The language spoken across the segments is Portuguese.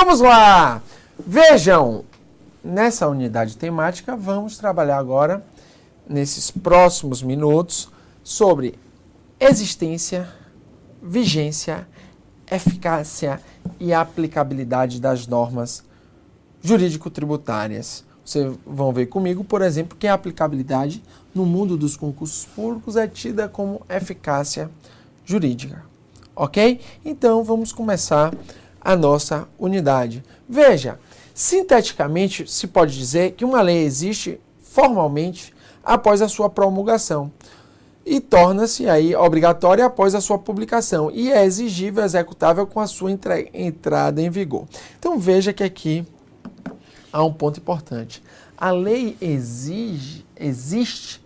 Vamos lá! Vejam, nessa unidade temática, vamos trabalhar agora, nesses próximos minutos, sobre existência, vigência, eficácia e aplicabilidade das normas jurídico-tributárias. Vocês vão ver comigo, por exemplo, que a aplicabilidade no mundo dos concursos públicos é tida como eficácia jurídica. Ok? Então, vamos começar a nossa unidade. Veja, sinteticamente, se pode dizer que uma lei existe formalmente após a sua promulgação e torna-se aí obrigatória após a sua publicação e é exigível, executável com a sua entrada em vigor. Então, veja que aqui há um ponto importante. A lei existe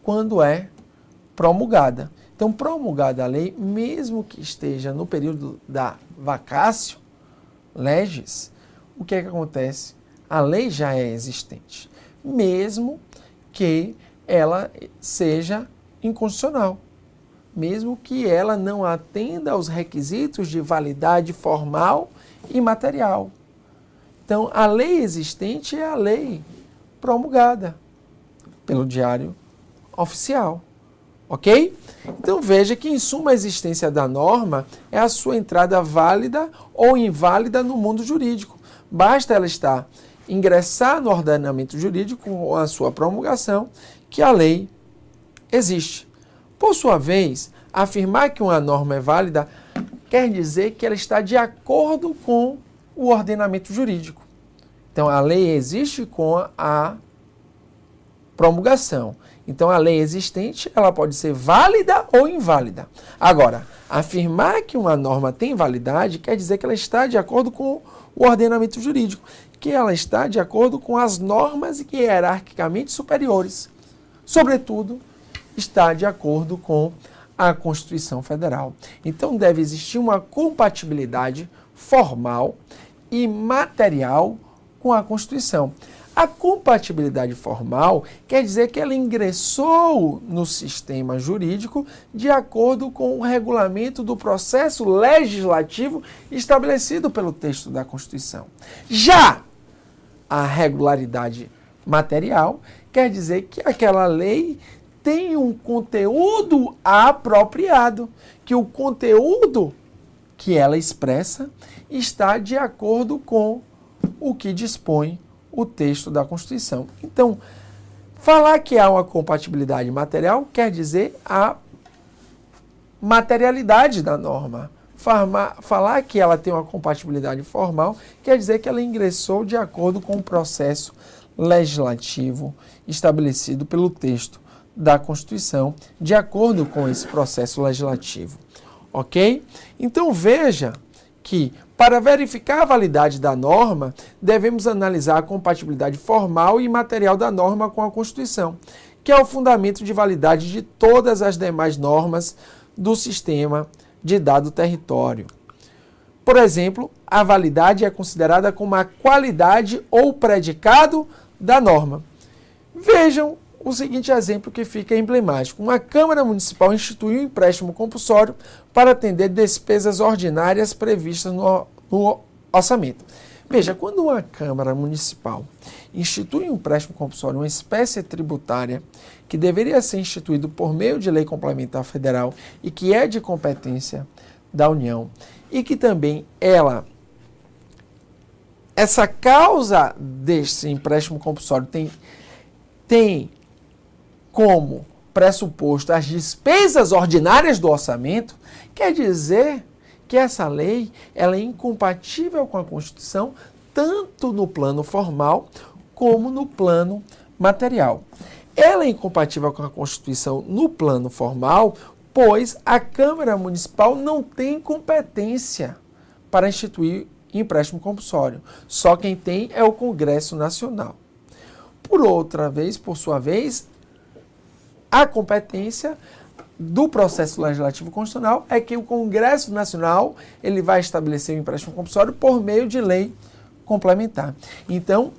quando é promulgada. Então, promulgada a lei, mesmo que esteja no período da vacatio legis, o que é que acontece? A lei já é existente, mesmo que ela seja inconstitucional, mesmo que ela não atenda aos requisitos de validade formal e material. Então, a lei existente é a lei promulgada pelo Diário Oficial. Ok? Então, veja que, em suma, a existência da norma é a sua entrada válida ou inválida no mundo jurídico. Basta ela ingressar no ordenamento jurídico com a sua promulgação, que a lei existe. Por sua vez, afirmar que uma norma é válida quer dizer que ela está de acordo com o ordenamento jurídico. Então, a lei existe com a promulgação. Então, a lei existente, ela pode ser válida ou inválida. Agora, afirmar que uma norma tem validade quer dizer que ela está de acordo com o ordenamento jurídico, que ela está de acordo com as normas hierarquicamente superiores. Sobretudo, está de acordo com a Constituição Federal. Então, deve existir uma compatibilidade formal e material com a Constituição. A compatibilidade formal quer dizer que ela ingressou no sistema jurídico de acordo com o regulamento do processo legislativo estabelecido pelo texto da Constituição. Já a regularidade material quer dizer que aquela lei tem um conteúdo apropriado, que o conteúdo que ela expressa está de acordo com o que dispõe o texto da Constituição. Então, falar que há uma compatibilidade material quer dizer a materialidade da norma. Falar que ela tem uma compatibilidade formal quer dizer que ela ingressou de acordo com o processo legislativo estabelecido pelo texto da Constituição, de acordo com esse processo legislativo. Ok? Então, veja que, para verificar a validade da norma, devemos analisar a compatibilidade formal e material da norma com a Constituição, que é o fundamento de validade de todas as demais normas do sistema de dado território. Por exemplo, a validade é considerada como a qualidade ou predicado da norma. Vejam o seguinte exemplo que fica emblemático. Uma Câmara Municipal instituiu um empréstimo compulsório para atender despesas ordinárias previstas no orçamento. Veja, quando uma Câmara Municipal institui um empréstimo compulsório, uma espécie tributária que deveria ser instituído por meio de lei complementar federal e que é de competência da União, e que também essa causa desse empréstimo compulsório tem como pressuposto as despesas ordinárias do orçamento, quer dizer que essa lei ela é incompatível com a Constituição, tanto no plano formal como no plano material. Ela é incompatível com a Constituição no plano formal, pois a Câmara Municipal não tem competência para instituir empréstimo compulsório. Só quem tem é o Congresso Nacional. Por sua vez, a competência do processo legislativo constitucional é que o Congresso Nacional ele vai estabelecer o empréstimo compulsório por meio de lei complementar. Então,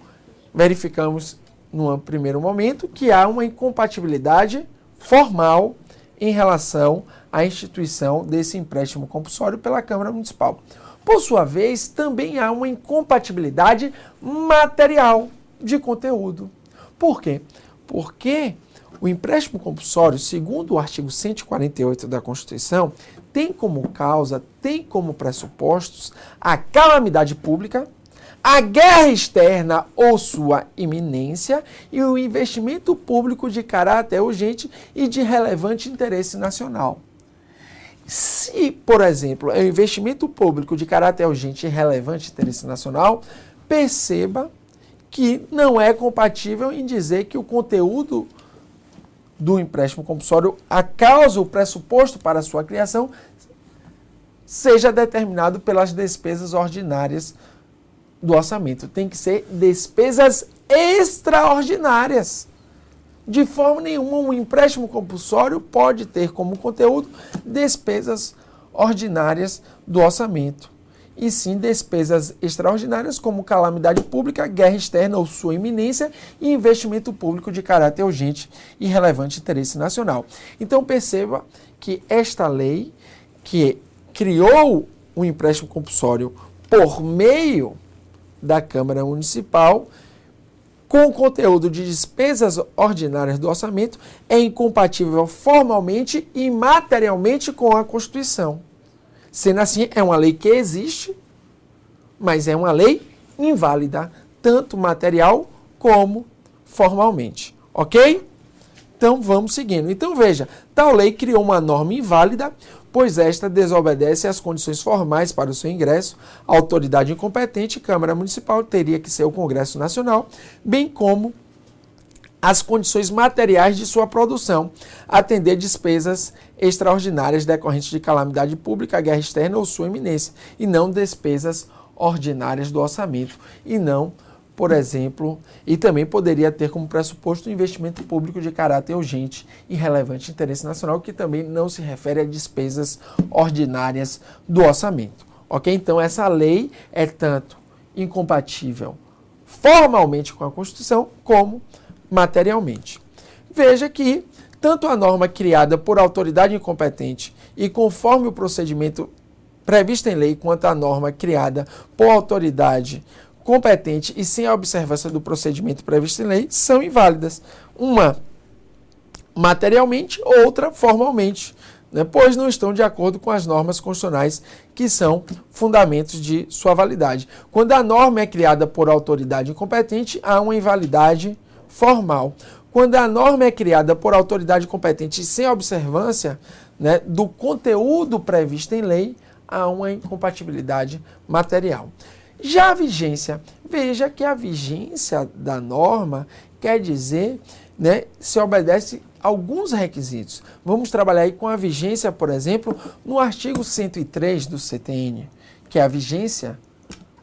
verificamos, num primeiro momento, que há uma incompatibilidade formal em relação à instituição desse empréstimo compulsório pela Câmara Municipal. Por sua vez, também há uma incompatibilidade material de conteúdo. Por quê? Porque o empréstimo compulsório, segundo o artigo 148 da Constituição, tem como causa, tem como pressupostos a calamidade pública, a guerra externa ou sua iminência e o investimento público de caráter urgente e de relevante interesse nacional. Se, por exemplo, é um investimento público de caráter urgente e relevante interesse nacional, perceba que não é compatível em dizer que o conteúdo do empréstimo compulsório, a causa, o pressuposto para a sua criação, seja determinado pelas despesas ordinárias do orçamento. Tem que ser despesas extraordinárias. De forma nenhuma, um empréstimo compulsório pode ter como conteúdo despesas ordinárias do orçamento, e sim despesas extraordinárias como calamidade pública, guerra externa ou sua iminência e investimento público de caráter urgente e relevante interesse nacional. Então perceba que esta lei, que criou o empréstimo compulsório por meio da Câmara Municipal, com conteúdo de despesas ordinárias do orçamento, é incompatível formalmente e materialmente com a Constituição. Sendo assim, é uma lei que existe, mas é uma lei inválida, tanto material como formalmente. Ok? Então, vamos seguindo. Então, veja, tal lei criou uma norma inválida, pois esta desobedece às condições formais para o seu ingresso. A autoridade incompetente, Câmara Municipal, teria que ser o Congresso Nacional, bem como as condições materiais de sua produção, atender despesas extraordinárias decorrentes de calamidade pública, guerra externa ou sua iminência, e não despesas ordinárias do orçamento, e não, por exemplo, e também poderia ter como pressuposto o investimento público de caráter urgente e relevante interesse nacional, que também não se refere a despesas ordinárias do orçamento. Ok? Então, essa lei é tanto incompatível formalmente com a Constituição, como materialmente. Veja que tanto a norma criada por autoridade incompetente e conforme o procedimento previsto em lei, quanto a norma criada por autoridade competente e sem a observância do procedimento previsto em lei são inválidas. Uma materialmente, outra formalmente, né, pois não estão de acordo com as normas constitucionais que são fundamentos de sua validade. Quando a norma é criada por autoridade incompetente, há uma invalidade formal. Quando a norma é criada por autoridade competente sem observância, né, do conteúdo previsto em lei, há uma incompatibilidade material. Já a vigência, veja que a vigência da norma quer dizer, né, se obedece a alguns requisitos. Vamos trabalhar aí com a vigência, por exemplo, no artigo 103 do CTN, que é a vigência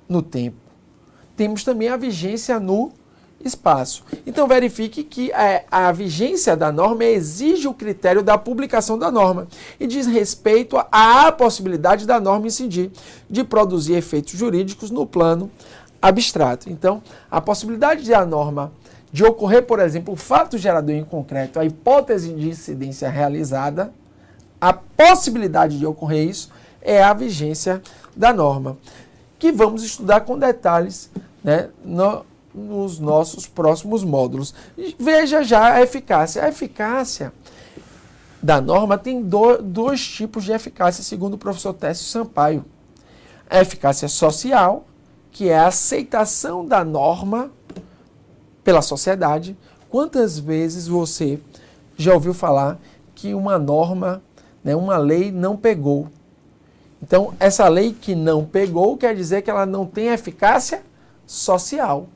no tempo. Temos também a vigência no espaço. Então, verifique que a vigência da norma exige o critério da publicação da norma e diz respeito à possibilidade da norma incidir, de produzir efeitos jurídicos no plano abstrato. Então, a possibilidade da norma de ocorrer, por exemplo, o fato gerador em concreto, a hipótese de incidência realizada, a possibilidade de ocorrer isso é a vigência da norma, que vamos estudar com detalhes, né, nos nossos próximos módulos. Veja já a eficácia. A eficácia da norma tem dois tipos de eficácia, segundo o professor Técio Sampaio. A eficácia social, que é a aceitação da norma pela sociedade. Quantas vezes você já ouviu falar que uma norma, né, uma lei não pegou? Então, essa lei que não pegou quer dizer que ela não tem eficácia social.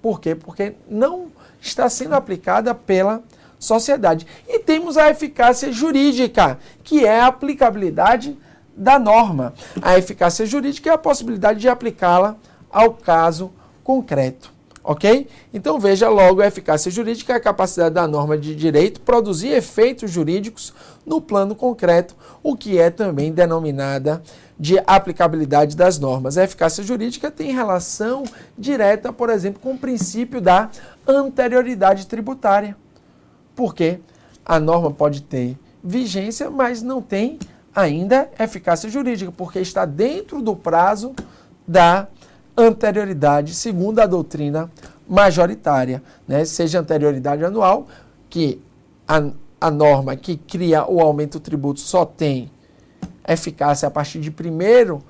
Por quê? Porque não está sendo aplicada pela sociedade. E temos a eficácia jurídica, que é a aplicabilidade da norma. A eficácia jurídica é a possibilidade de aplicá-la ao caso concreto. Ok? Então veja logo, a eficácia jurídica é a capacidade da norma de direito produzir efeitos jurídicos no plano concreto, o que é também denominada de aplicabilidade das normas. A eficácia jurídica tem relação direta, por exemplo, com o princípio da anterioridade tributária. Porque a norma pode ter vigência, mas não tem ainda é eficácia jurídica, porque está dentro do prazo da anterioridade, segundo a doutrina majoritária, né? Seja anterioridade anual, que a norma que cria o aumento do tributo só tem eficácia a partir de 1º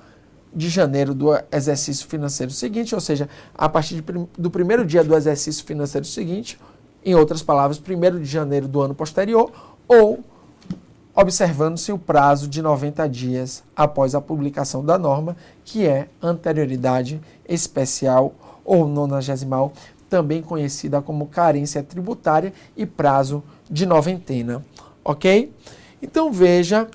de janeiro do exercício financeiro seguinte, ou seja, a partir do primeiro dia do exercício financeiro seguinte, em outras palavras, 1º de janeiro do ano posterior, ou observando-se o prazo de 90 dias após a publicação da norma, que é anterioridade especial ou nonagesimal, também conhecida como carência tributária e prazo de noventena, ok? Então veja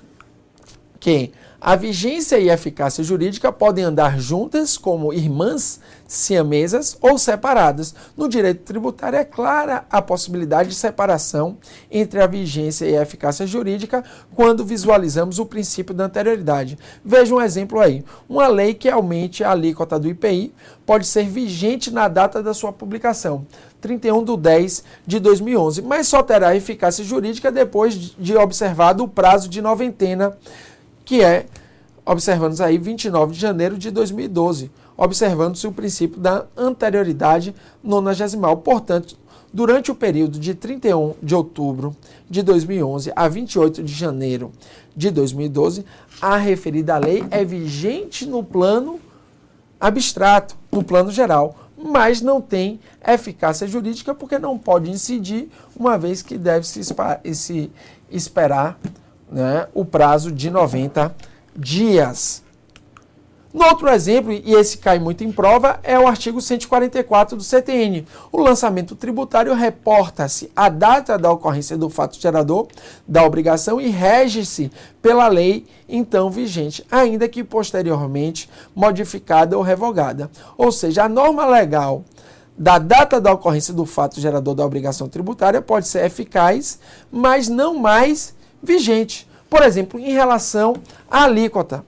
que a vigência e a eficácia jurídica podem andar juntas como irmãs siamesas ou separadas. No direito tributário é clara a possibilidade de separação entre a vigência e a eficácia jurídica quando visualizamos o princípio da anterioridade. Veja um exemplo aí. Uma lei que aumente a alíquota do IPI pode ser vigente na data da sua publicação, 31/10/2011, mas só terá eficácia jurídica depois de observado o prazo de noventena, que é, observando aí, 29 de janeiro de 2012, observando-se o princípio da anterioridade nonagesimal. Portanto, durante o período de 31 de outubro de 2011 a 28 de janeiro de 2012, a referida lei é vigente no plano abstrato, no plano geral, mas não tem eficácia jurídica porque não pode incidir, uma vez que deve-se esperar, né, o prazo de 90 dias. No outro exemplo, e esse cai muito em prova, é o artigo 144 do CTN. O lançamento tributário reporta-se a data da ocorrência do fato gerador da obrigação e rege-se pela lei então vigente, ainda que posteriormente modificada ou revogada. Ou seja, a norma legal da data da ocorrência do fato gerador da obrigação tributária pode ser eficaz, mas não mais vigente. Por exemplo, em relação à alíquota.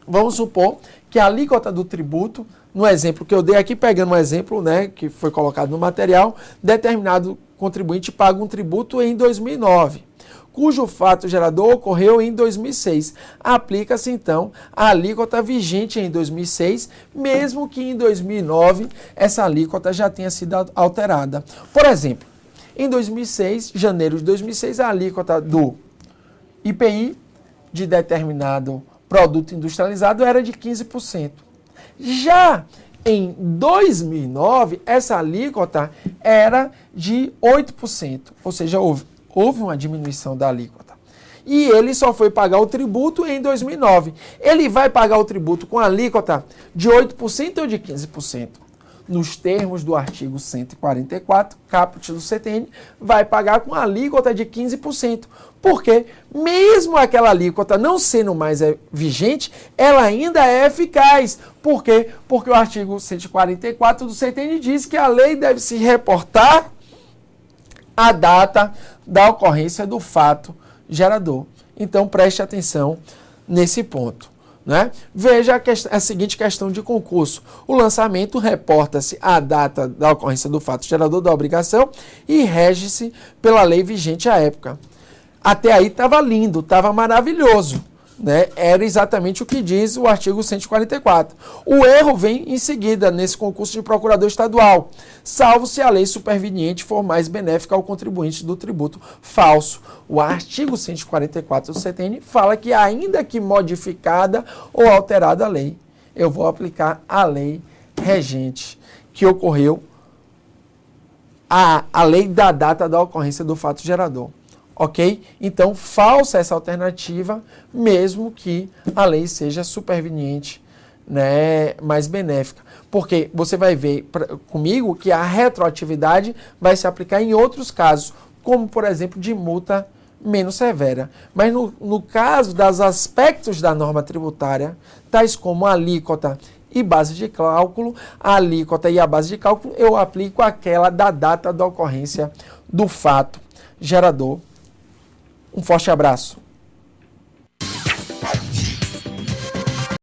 Vamos supor que a alíquota do tributo, no exemplo que eu dei aqui, pegando um exemplo, né, que foi colocado no material, determinado contribuinte paga um tributo em 2009, cujo fato gerador ocorreu em 2006. Aplica-se, então, a alíquota vigente em 2006, mesmo que em 2009 essa alíquota já tenha sido alterada. Por exemplo, em 2006, janeiro de 2006, a alíquota do IPI de determinado produto industrializado era de 15%. Já em 2009, essa alíquota era de 8%, ou seja, houve uma diminuição da alíquota. E ele só foi pagar o tributo em 2009. Ele vai pagar o tributo com alíquota de 8% ou de 15%? Nos termos do artigo 144, caput do CTN, vai pagar com alíquota de 15%. Porque, mesmo aquela alíquota não sendo mais vigente, ela ainda é eficaz. Por quê? Porque o artigo 144 do CTN diz que a lei deve se reportar a data da ocorrência do fato gerador. Então, preste atenção nesse ponto. Né? Veja a seguinte questão de concurso. O lançamento reporta-se à data da ocorrência do fato gerador da obrigação e rege-se pela lei vigente à época. Até aí estava lindo, estava maravilhoso. Né? Era exatamente o que diz o artigo 144. O erro vem em seguida nesse concurso de procurador estadual, salvo se a lei superveniente for mais benéfica ao contribuinte do tributo. Falso. O artigo 144 do CTN fala que, ainda que modificada ou alterada a lei, eu vou aplicar a lei regente, que ocorreu a lei da data da ocorrência do fato gerador. Ok? Então, falsa essa alternativa, mesmo que a lei seja superveniente, né, mais benéfica. Porque você vai ver comigo que a retroatividade vai se aplicar em outros casos, como, por exemplo, de multa menos severa. Mas no caso dos aspectos da norma tributária, tais como a alíquota e base de cálculo, a alíquota e a base de cálculo, eu aplico aquela da data da ocorrência do fato gerador. Um forte abraço.